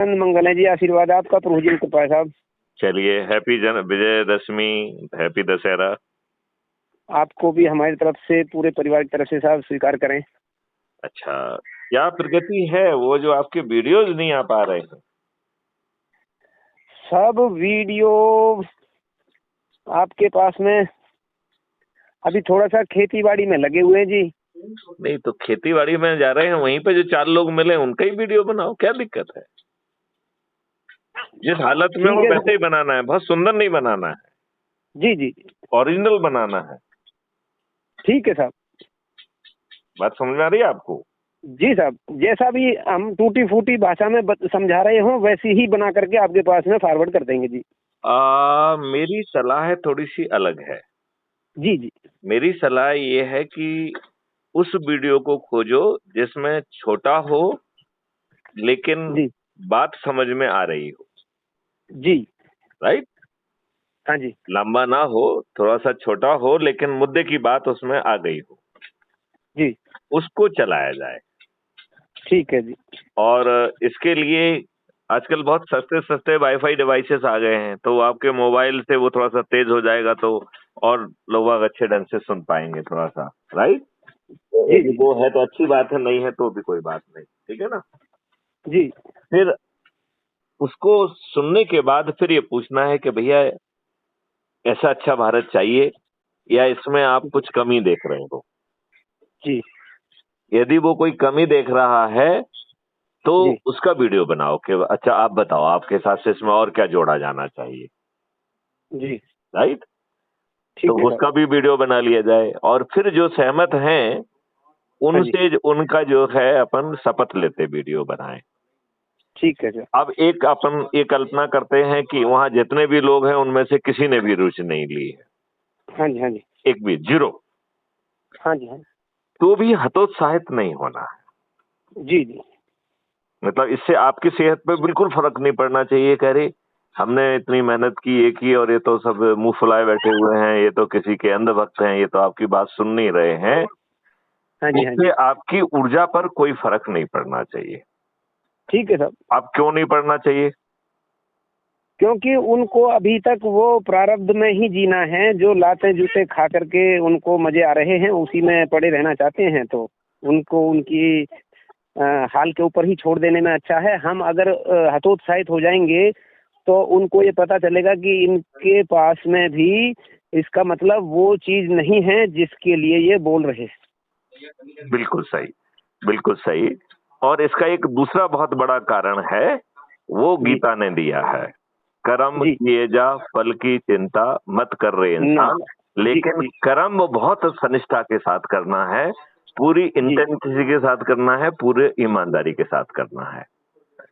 मंगल है जी, आशीर्वाद आपका, प्रभु जी की कृपा है साहब। चलिए, हैप्पी विजयदशमी, हैप्पी दशहरा। आपको भी हमारी तरफ से, पूरे परिवार की तरफ से साहब स्वीकार करें। अच्छा, क्या प्रगति है? वो जो आपके वीडियोज नहीं आ पा रहे हैं। सब वीडियो आपके पास में अभी थोड़ा सा खेती बाड़ी में लगे हुए हैं जी। नहीं तो खेती बाड़ी में जा रहे हैं, वहीं पे जो 4 लोग मिले उनका ही वीडियो बनाओ, क्या दिक्कत है? जिस हालत में हो ठीक है, वैसे ही बनाना है, बहुत सुंदर नहीं बनाना है, जी जी ओरिजिनल बनाना है। ठीक है साहब। बात समझ में आ रही है आपको? जी साहब, जैसा भी हम टूटी फूटी भाषा में समझा रहे हो वैसी ही बना करके आपके पास में फॉरवर्ड कर देंगे जी। मेरी सलाह थोड़ी सी अलग है। जी जी मेरी सलाह ये है कि उस वीडियो को खोजो जिसमें छोटा हो लेकिन जी बात समझ में आ रही हो। जी राइट? हाँ जी लंबा ना हो, थोड़ा सा छोटा हो लेकिन मुद्दे की बात उसमें आ गई हो, जी उसको चलाया जाए। ठीक है जी। और इसके लिए आजकल बहुत सस्ते सस्ते वाईफाई डिवाइसेस आ गए हैं, तो आपके मोबाइल से वो थोड़ा सा तेज हो जाएगा, तो और लोग अच्छे ढंग से सुन पाएंगे थोड़ा सा। राइट? जी यदि जी वो है तो अच्छी बात है, नहीं है तो भी कोई बात नहीं। ठीक है ना? जी फिर उसको सुनने के बाद फिर ये पूछना है कि भैया ऐसा अच्छा भारत चाहिए या इसमें आप कुछ कमी देख रहे हो। जी यदि वो कोई कमी देख रहा है तो जी उसका वीडियो बनाओ कि अच्छा आप बताओ आपके हिसाब से इसमें और क्या जोड़ा जाना चाहिए। जी राइट? तो ठीक है साहब। उसका भी वीडियो बना लिया जाए और फिर जो सहमत हैं हाँ जी उनसे उनका जो है अपन शपथ लेते वीडियो बनाएं। ठीक है सर। अब एक अपन ये कल्पना करते हैं कि वहां जितने भी लोग हैं उनमें से किसी ने भी रुचि नहीं ली है, हाँ जी हाँ जी एक भी, जीरो, हाँ जी हाँ तो भी हतोत्साहित नहीं होना है। जी जी मतलब इससे आपकी सेहत पे बिल्कुल फर्क नहीं पड़ना चाहिए। कह रहे हमने इतनी मेहनत की, ये की, और ये तो सब मुंह फुलाए बैठे हुए हैं, ये तो किसी के अंधभक्त हैं, ये तो आपकी बात सुन नहीं रहे हैं। हाँ जी हाँ जी इससे आपकी ऊर्जा पर कोई फर्क नहीं पड़ना चाहिए। ठीक है साहब। आप क्यों नहीं पड़ना चाहिए? क्योंकि उनको अभी तक वो प्रारब्ध में ही जीना है, जो लाते जूते खा करके उनको मजे आ रहे हैं उसी में पड़े रहना चाहते हैं, तो उनको उनकी हाल के ऊपर ही छोड़ देने में अच्छा है। हम अगर हतोत्साहित हो जाएंगे तो उनको ये पता चलेगा कि इनके पास में भी इसका मतलब वो चीज नहीं है जिसके लिए ये बोल रहे हैं। बिल्कुल सही, बिल्कुल सही। और इसका एक दूसरा बहुत बड़ा कारण है, वो जी गीता ने दिया है, कर्म जी किए जा फल की चिंता मत कर रहे ना इंसान। जी लेकिन जी कर्म बहुत सनिष्ठा के साथ करना है, पूरी जी इंटेंसिटी के साथ करना है, पूरे ईमानदारी के साथ करना है।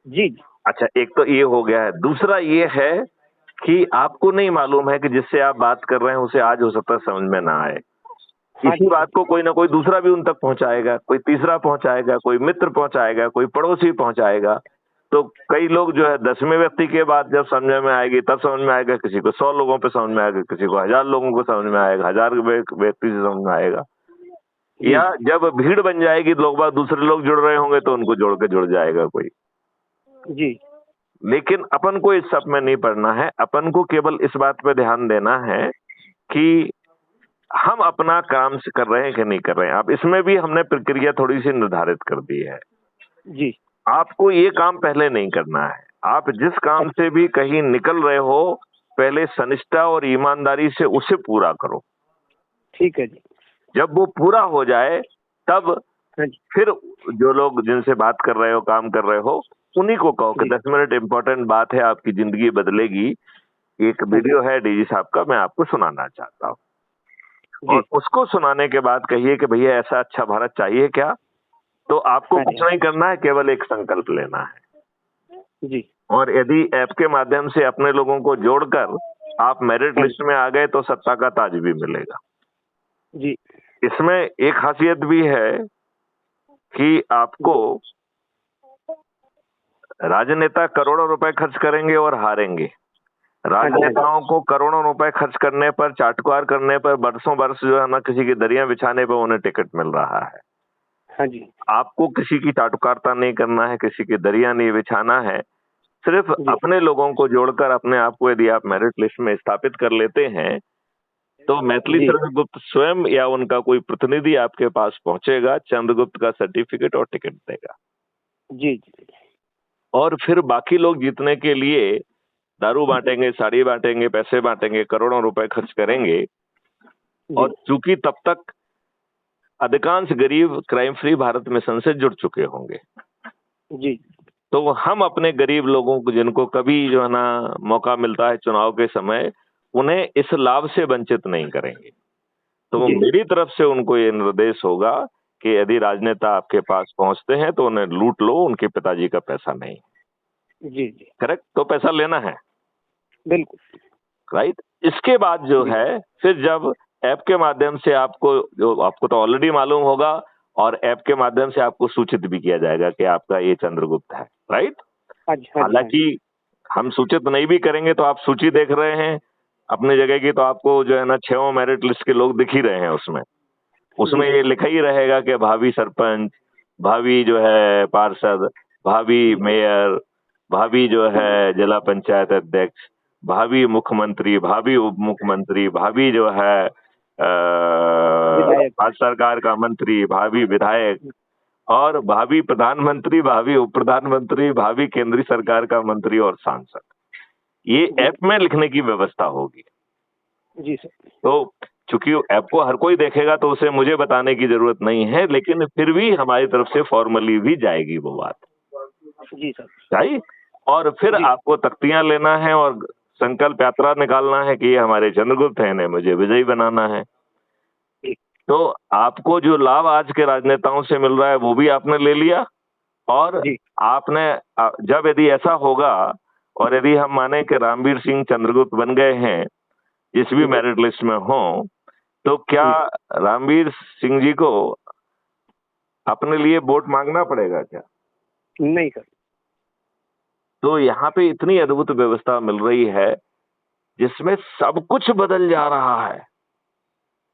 जी अच्छा, एक तो ये हो गया है। दूसरा ये है कि आपको नहीं मालूम है कि जिससे आप बात कर रहे हैं उसे आज हो सकता है समझ में ना आए। हाँ इसी जी बात को कोई ना कोई दूसरा भी उन तक पहुंचाएगा, कोई तीसरा पहुंचाएगा, कोई मित्र पहुंचाएगा, कोई पड़ोसी पहुंचाएगा। तो कई लोग जो है 10वें व्यक्ति के बाद जब समझ में आएगी तब समझ में आएगा, किसी को 100 लोगों पे समझ में आएगा, किसी को 1000 लोगों को समझ में आएगा, 1000 व्यक्ति से समझ में आएगा। जी या जब भीड़ बन जाएगी, लोग बाग दूसरे लोग जुड़ रहे होंगे तो उनको जोड़ के जुड़ जाएगा कोई। जी लेकिन अपन को इस सब में नहीं पड़ना है। अपन को केवल इस बात पे ध्यान देना है कि हम अपना काम से कर रहे हैं कि नहीं कर रहे हैं। अब इसमें भी हमने प्रक्रिया थोड़ी सी निर्धारित कर दी है। जी आपको ये काम पहले नहीं करना है। आप जिस काम से भी कहीं निकल रहे हो, पहले सनिष्ठा और ईमानदारी से उसे पूरा करो। ठीक है जी। जब वो पूरा हो जाए तब हाँ जी फिर जो लोग जिनसे बात कर रहे हो, काम कर रहे हो, उन्हीं को कहो कि जी 10 मिनट इंपॉर्टेंट बात है, आपकी जिंदगी बदलेगी। एक हाँ जी वीडियो है डीजी साहब का, मैं आपको सुनाना चाहता हूँ। जी और उसको सुनाने के बाद कहिए कि भैया ऐसा अच्छा भारत चाहिए क्या? तो आपको हाँ कुछ जी नहीं करना है, केवल एक संकल्प लेना है। जी और यदि ऐप के माध्यम से अपने लोगों को जोड़कर आप मेरिट हाँ लिस्ट में आ गए तो सत्ता का ताज भी मिलेगा। जी इसमें एक खासियत भी है कि आपको राजनेता करोड़ों रुपए खर्च करेंगे और हारेंगे। हाँ जी हाँ जी राजनेताओं को करोड़ों रुपए खर्च करने पर, चाटुकार करने पर, बरसों बरस जो है ना किसी की दरियां बिछाने पर उन्हें टिकट मिल रहा है। हाँ जी आपको किसी की चाटुकारता नहीं करना है, किसी की दरिया नहीं बिछाना है। सिर्फ जी अपने लोगों को जोड़कर अपने आप को यदि आप मेरिट लिस्ट में स्थापित कर लेते हैं, तो मैथिली जी चंद्रगुप्त स्वयं या उनका कोई प्रतिनिधि आपके पास पहुंचेगा, चंद्रगुप्त का सर्टिफिकेट और टिकट देगा, जी जी और फिर बाकी लोग जीतने के लिए दारू बांटेंगे, साड़ी बांटेंगे, पैसे बांटेंगे, करोड़ों रुपए खर्च करेंगे। जी और चूंकि तब तक अधिकांश गरीब क्राइम फ्री भारत मिशन से जुड़ चुके होंगे, जी तो हम अपने गरीब लोगों को, जिनको कभी जो है ना मौका मिलता है चुनाव के समय, उन्हें इस लाभ से वंचित नहीं करेंगे। तो वो जी मेरी तरफ से उनको ये निर्देश होगा कि यदि राजनेता आपके पास पहुंचते हैं तो उन्हें लूट लो, उनके पिताजी का पैसा नहीं। जी जी करेक्ट? तो पैसा लेना है, बिल्कुल। राइट? इसके बाद जो जी है, फिर जब ऐप के माध्यम से आपको, जो आपको तो ऑलरेडी मालूम होगा, और ऐप के माध्यम से आपको सूचित भी किया जाएगा कि आपका ये चंद्रगुप्त है, राइट? हाँ जी हाँ जी हाँ जी। हालांकि हम सूचित नहीं भी करेंगे तो आप सूची देख रहे हैं अपनी जगह की, तो आपको जो है ना 6 मेरिट लिस्ट के लोग दिख ही रहे हैं उसमें। उसमें जी ये लिखा ही रहेगा कि भावी सरपंच, भावी जो है पार्षद, भावी मेयर, भावी जो है जिला पंचायत अध्यक्ष, भावी मुख्यमंत्री, भावी उप मुख्यमंत्री, भावी जो है विधायक। राज्य सरकार का मंत्री, भावी विधायक, और भावी प्रधानमंत्री, भावी उप प्रधानमंत्री, भावी केंद्रीय सरकार का मंत्री और सांसद। ये जी ऐप में लिखने की व्यवस्था होगी। जी सर। तो चूंकि ऐप को हर कोई देखेगा तो उसे मुझे बताने की जरूरत नहीं है, लेकिन फिर भी हमारी तरफ से फॉर्मली भी जाएगी वो बात, जी सर। राइट? और फिर जी आपको तख्तियां लेना है और संकल्प यात्रा निकालना है कि ये हमारे चंद्रगुप्त हैं, इन्हें मुझे विजयी बनाना है। जी तो आपको जो लाभ आज के राजनेताओं से मिल रहा है वो भी आपने ले लिया, और जी आपने जब यदि ऐसा होगा, और यदि हम माने कि रामवीर सिंह चंद्रगुप्त बन गए हैं जिस भी जी मेरिट लिस्ट में हो, तो क्या जी। रामवीर सिंह जी को अपने लिए वोट मांगना पड़ेगा क्या? नहीं सर। तो यहाँ पे इतनी अद्भुत व्यवस्था मिल रही है जिसमें सब कुछ बदल जा रहा है।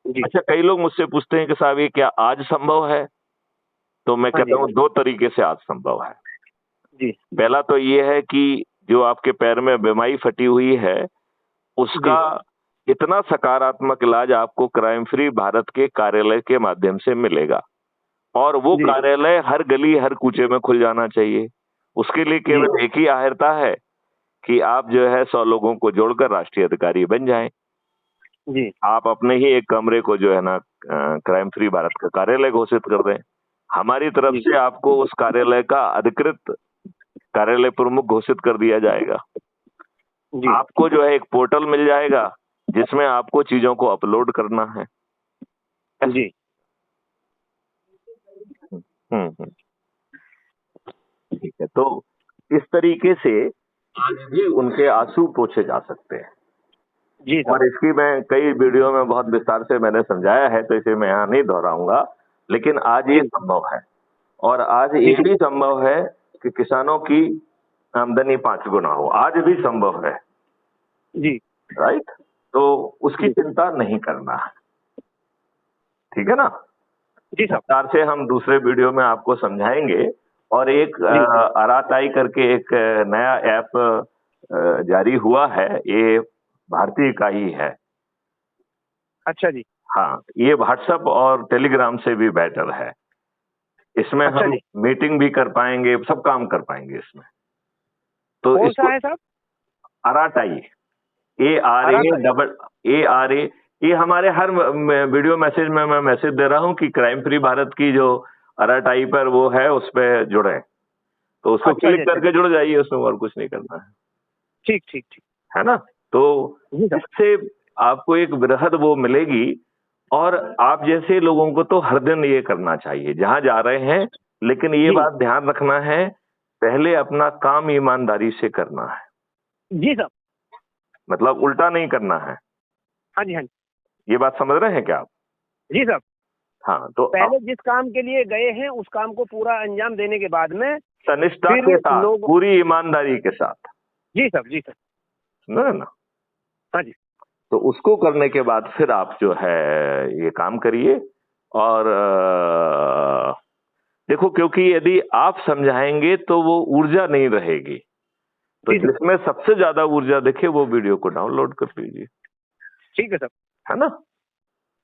जी अच्छा, कई लोग मुझसे पूछते हैं कि साहब ये क्या आज संभव है? तो मैं हाँ जी कहता हाँ हूँ 2 तरीके से आज संभव है। जी पहला तो ये है कि जो आपके पैर में बीमारी फटी हुई है, जी उसका इतना सकारात्मक इलाज आपको क्राइम फ्री भारत के कार्यालय के माध्यम से मिलेगा, और वो जी कार्यालय हर गली हर कूचे में खुल जाना चाहिए। उसके लिए जी केवल एक ही आहर्ता है कि आप जो है 100 लोगों को जोड़कर राष्ट्रीय अधिकारी बन जाएं। जी आप अपने ही एक कमरे को जो है ना क्राइम फ्री भारत का कार्यालय घोषित कर दें। हमारी तरफ जी से आपको उस कार्यालय का अधिकृत कार्यालय प्रमुख घोषित कर दिया जाएगा। जी आपको जो है एक पोर्टल मिल जाएगा जिसमें आपको चीजों को अपलोड करना है। जी हम्म। ठीक है, तो इस तरीके से आज भी उनके आंसू पोंछे जा सकते हैं। जी सर। और इसकी मैं कई वीडियो में बहुत विस्तार से मैंने समझाया है, तो इसे मैं यहाँ नहीं दोहराऊंगा, लेकिन आज ये जी संभव है। और आज जी ये भी संभव है कि किसानों की आमदनी 5 गुना हो, आज भी संभव है, जी राइट? तो उसकी जी चिंता नहीं करना है, ठीक है ना? जी सर। विस्तार से हम दूसरे वीडियो में आपको समझाएंगे। और एक जी अराताई करके एक नया ऐप जारी हुआ है, ये भारतीय का ही है। अच्छा जी। हाँ, ये व्हाट्सएप और टेलीग्राम से भी बेटर है। इसमें अच्छा हम जी। मीटिंग भी कर पाएंगे, सब काम कर पाएंगे इसमें। तो कौन सा इसको है साहब? Arattai, A R A Arattai. Double A R A, ये हमारे हर वीडियो मैसेज में मैं मैसेज दे रहा हूँ कि क्राइम फ्री भारत की जो अराटाई पर वो है उस पर जुड़े, तो उसको अच्छा जी क्लिक अच्छा जी। करके जुड़ जाइए, उसमें और कुछ नहीं करना ठीक ठीक ठीक। है ना? तो जी सर। इससे आपको एक वृहद वो मिलेगी। और आप जैसे लोगों को तो हर दिन ये करना चाहिए जहां जा रहे हैं, लेकिन ये जी बात ध्यान रखना है, पहले अपना काम ईमानदारी से करना है, जी सर। मतलब उल्टा नहीं करना है। हाँ जी हाँ जी। ये बात समझ रहे हैं क्या आप? जी सर। हाँ, तो पहले जिस काम के लिए गए हैं उस काम को पूरा अंजाम देने के बाद में तनिष्ठा फिर के साथ, लोग। पूरी ईमानदारी के साथ, जी सर। जी सर। समझ रहे ना? हाँ जी। तो उसको करने के बाद फिर आप जो है ये काम करिए। और देखो, क्योंकि यदि आप समझाएंगे तो वो ऊर्जा नहीं रहेगी, तो जिसमें सबसे ज्यादा ऊर्जा दिखे वो वीडियो को डाउनलोड कर लीजिए। ठीक है सर। है ना?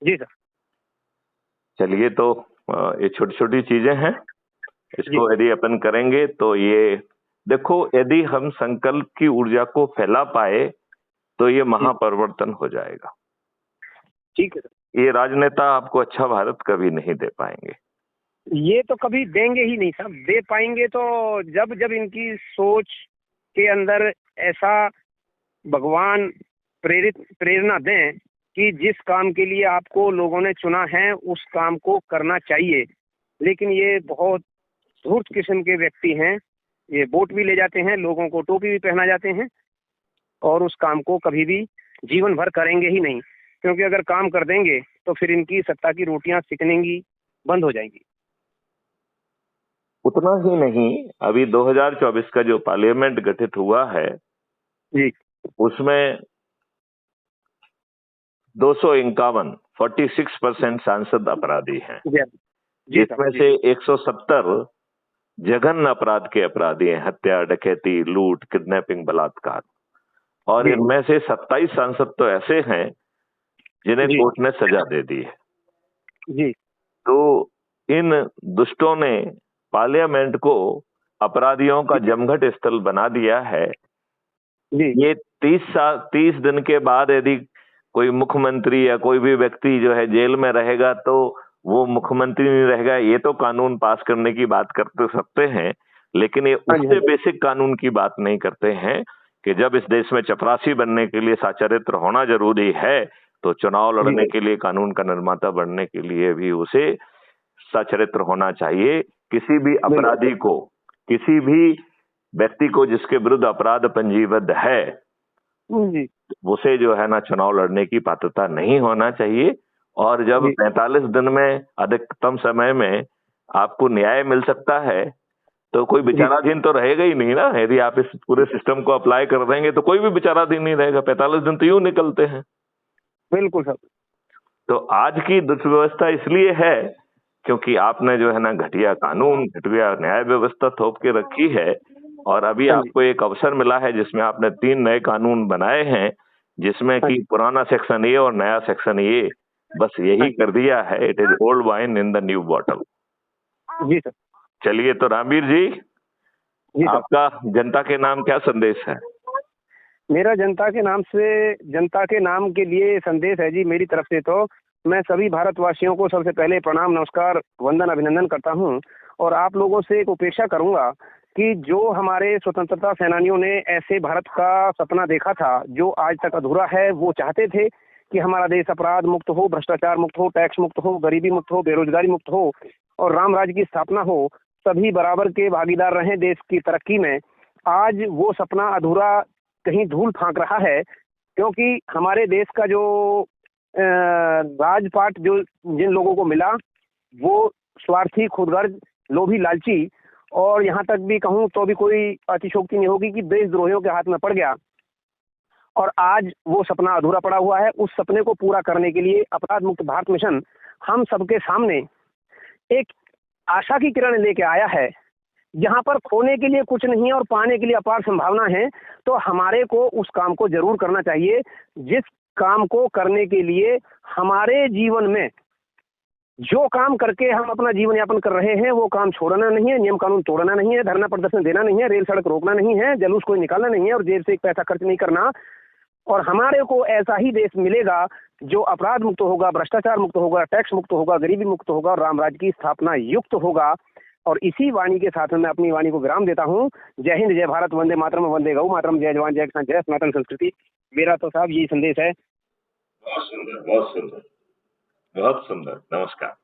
जी सर। चलिए, तो ये छोटी छोटी चीजें हैं, इसको यदि अपन करेंगे तो ये देखो, यदि हम संकल्प की ऊर्जा को फैला पाए तो ये महापरिवर्तन हो जाएगा। ठीक है सर। ये राजनेता आपको अच्छा भारत कभी नहीं दे पाएंगे। ये तो कभी देंगे ही नहीं साहब। दे पाएंगे तो जब जब इनकी सोच के अंदर ऐसा भगवान प्रेरणा दें कि जिस काम के लिए आपको लोगों ने चुना है उस काम को करना चाहिए। लेकिन ये बहुत धूर्त किस्म के व्यक्ति हैं। ये वोट भी ले जाते हैं, लोगों को टोपी भी पहना जाते हैं, और उस काम को कभी भी जीवन भर करेंगे ही नहीं। क्योंकि अगर काम कर देंगे तो फिर इनकी सत्ता की रोटियां सिकनेंगी बंद हो जाएंगी। उतना ही नहीं, अभी 2024 का जो पार्लियामेंट गठित हुआ है जी, उसमें 251 46% सांसद अपराधी हैं, जिसमें से 170 जघन्य अपराध के अपराधी हैं, हत्या, डकैती, लूट, किडनैपिंग, बलात्कार। और इनमें से 27 सांसद तो ऐसे हैं जिन्हें कोर्ट ने सजा दे दी है। जी। तो इन दुष्टों ने पार्लियामेंट को अपराधियों का जमघट स्थल बना दिया है। ये 30 दिन के बाद यदि कोई मुख्यमंत्री या कोई भी व्यक्ति जो है जेल में रहेगा तो वो मुख्यमंत्री नहीं रहेगा। ये तो कानून पास करने की बात करते सकते हैं, लेकिन ये उससे बेसिक कानून की बात नहीं करते हैं कि जब इस देश में चपरासी बनने के लिए साचरित्र होना जरूरी है, तो चुनाव लड़ने के लिए, कानून का निर्माता बनने के लिए भी उसे सचरित्र होना चाहिए। किसी भी अपराधी को, किसी भी व्यक्ति को जिसके विरुद्ध अपराध पंजीबद्ध है, उसे जो है ना चुनाव लड़ने की पात्रता नहीं होना चाहिए। और जब 45 दिन में, अधिकतम समय में आपको न्याय मिल सकता है, तो कोई विचाराधीन तो रहेगा ही नहीं ना। यदि आप इस पूरे सिस्टम को अप्लाई कर देंगे तो कोई भी विचाराधीन नहीं रहेगा। 45 दिन तो यूं निकलते हैं। बिल्कुल सर। तो आज की दुर्व्यवस्था इसलिए है क्योंकि आपने जो है ना घटिया कानून, घटिया न्याय व्यवस्था थोप के रखी है। और अभी आपको एक अवसर मिला है जिसमें आपने 3 नए कानून बनाए हैं, जिसमें कि पुराना सेक्शन ए और नया सेक्शन ए बस यही कर दिया है, it is old wine in the new bottle. जी सर। चलिए, तो रामवीर जी, आपका जनता के नाम क्या संदेश है? मेरा जनता के नाम से, जनता के नाम के लिए संदेश है जी मेरी तरफ से, तो मैं सभी भारतवासियों को सबसे पहले प्रणाम, नमस्कार, वंदन, अभिनंदन करता हूं। और आप लोगों से एक अपेक्षा करूंगा कि जो हमारे स्वतंत्रता सेनानियों ने ऐसे भारत का सपना देखा था जो आज तक अधूरा है, वो चाहते थे कि हमारा देश अपराध मुक्त हो, भ्रष्टाचार मुक्त हो, टैक्स मुक्त हो, गरीबी मुक्त हो, बेरोजगारी मुक्त हो और राम राज्य की स्थापना हो, सभी बराबर के भागीदार रहें देश की तरक्की में। आज वो सपना अधूरा कहीं धूल फांक रहा है, क्योंकि हमारे देश का जो राजपाट जो जिन लोगों को मिला वो स्वार्थी, खुदगर्ज, लोभी, लालची, और यहाँ तक भी कहूँ तो भी कोई अतिशोक्ति नहीं होगी कि देशद्रोहियों के हाथ में पड़ गया। और आज वो सपना अधूरा पड़ा हुआ है। उस सपने को पूरा करने के लिए अपराध मुक्त भारत मिशन हम सबके सामने एक आशा की किरण लेके आया है, जहां पर खोने के लिए कुछ नहीं है और पाने के लिए अपार संभावना है। तो हमारे को उस काम को जरूर करना चाहिए, जिस काम को करने के लिए हमारे जीवन में जो काम करके हम अपना जीवन यापन कर रहे हैं वो काम छोड़ना नहीं है, नियम कानून तोड़ना नहीं है, धरना प्रदर्शन देना नहीं है, रेल सड़क रोकना नहीं है, जुलूस कोई निकालना नहीं है और जेब से एक पैसा खर्च नहीं करना। और हमारे को ऐसा ही देश मिलेगा जो अपराध मुक्त होगा, भ्रष्टाचार मुक्त होगा, टैक्स मुक्त होगा, गरीबी मुक्त होगा और राम राज्य की स्थापना युक्त होगा। और इसी वाणी के साथ में मैं अपनी वाणी को विराम देता हूँ। जय हिंद, जय भारत, वंदे मातरम, वंदे गौ मातरम, जय जवान, जय किसान, जय सनातन संस्कृति। मेरा तो साहब यही संदेश है। बहुत सुंदर, बहुत सुंदर, बहुत सुंदर। नमस्कार।